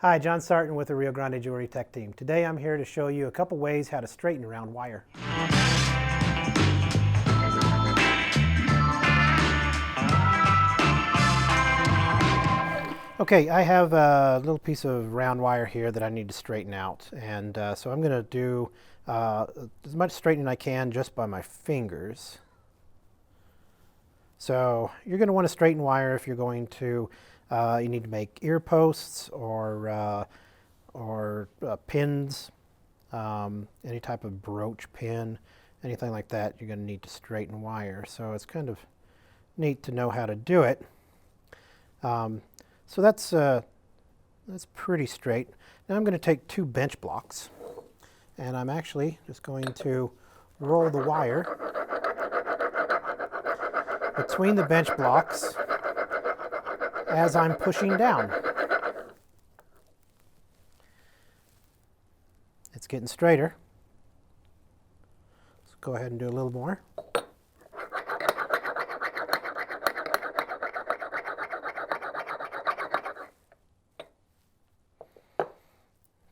Hi, John Sarton with the Rio Grande Jewelry Tech Team. Today I'm here to show you a couple ways how to straighten round wire. Okay, I have a little piece of round wire here that I need to straighten out, and so I'm going to do as much straightening I can just by my fingers. So you're going to want to straighten wire if you're going to, you need to make ear posts or pins, any type of brooch pin, anything like that. You're going to need to straighten wire. So it's kind of neat to know how to do it. So that's pretty straight. Now I'm going to take two bench blocks, and I'm actually just going to roll the wire between the bench blocks as I'm pushing down. It's getting straighter. Let's go ahead and do a little more.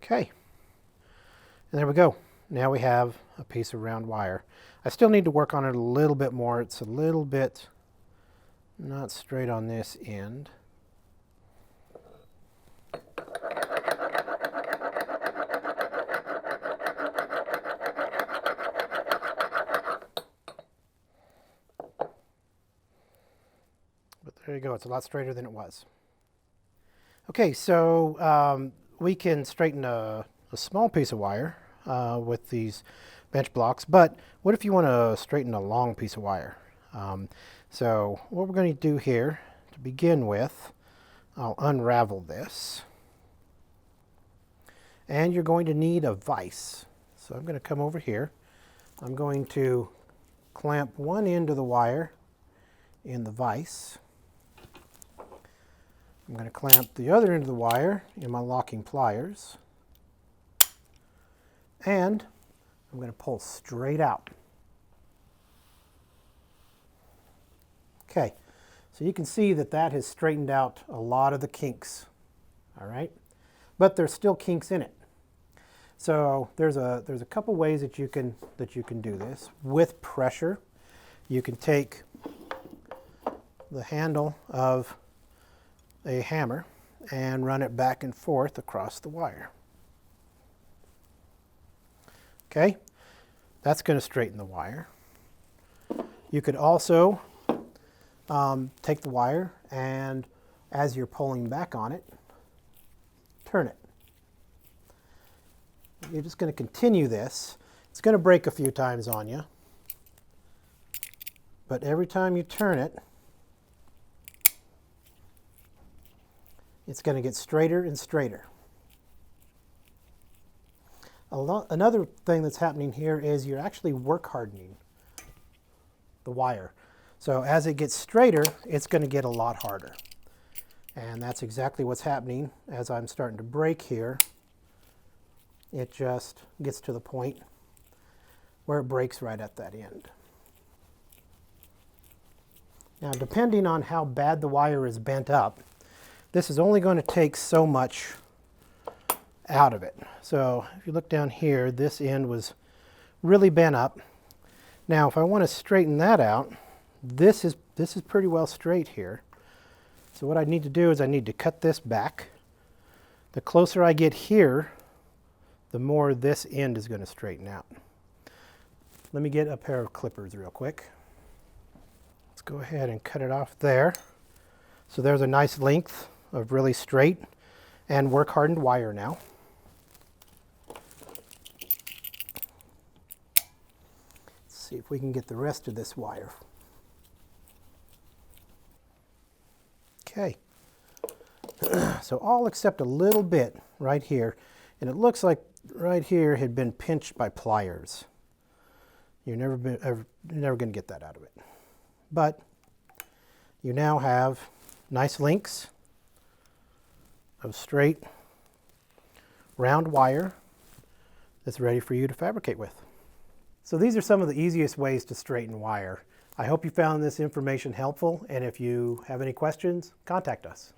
Okay, and there we go. Now we have a piece of round wire. I still need to work on it a little bit more. It's a little bit not straight on this end. But there you go, it's a lot straighter than it was. Okay, so we can straighten a small piece of wire with these bench blocks, but what if you want to straighten a long piece of wire? So what we're going to do here to begin with, I'll unravel this, and you're going to need a vise. So I'm going to come over here. I'm going to clamp one end of the wire in the vise. I'm going to clamp the other end of the wire in my locking pliers, and I'm going to pull straight out. Okay, so you can see that that has straightened out a lot of the kinks, all right? But there's still kinks in it. So there's a couple ways that you can do this. With pressure, you can take the handle of a hammer and run it back and forth across the wire. Okay, that's going to straighten the wire. You could also take the wire, and as you're pulling back on it, turn it. You're just going to continue this. It's going to break a few times on you, but every time you turn it, it's going to get straighter and straighter. Another thing that's happening here is you're actually work hardening the wire. So as it gets straighter, it's going to get a lot harder. And that's exactly what's happening as I'm starting to break here. It just gets to the point where it breaks right at that end. Now, depending on how bad the wire is bent up, this is only going to take so much out of it. So if you look down here, this end was really bent up. Now, if I want to straighten that out, this is pretty well straight here. So what I need to do is I need to cut this back. The closer I get here, the more this end is going to straighten out. Let me get a pair of clippers real quick. Let's go ahead and cut it off there. So there's a nice length of really straight and work hardened wire now. Let's see if we can get the rest of this wire. Okay, so all except a little bit right here, and it looks like right here had been pinched by pliers. You're never going to get that out of it. But you now have nice links of straight round wire that's ready for you to fabricate with. So these are some of the easiest ways to straighten wire. I hope you found this information helpful, and if you have any questions, contact us.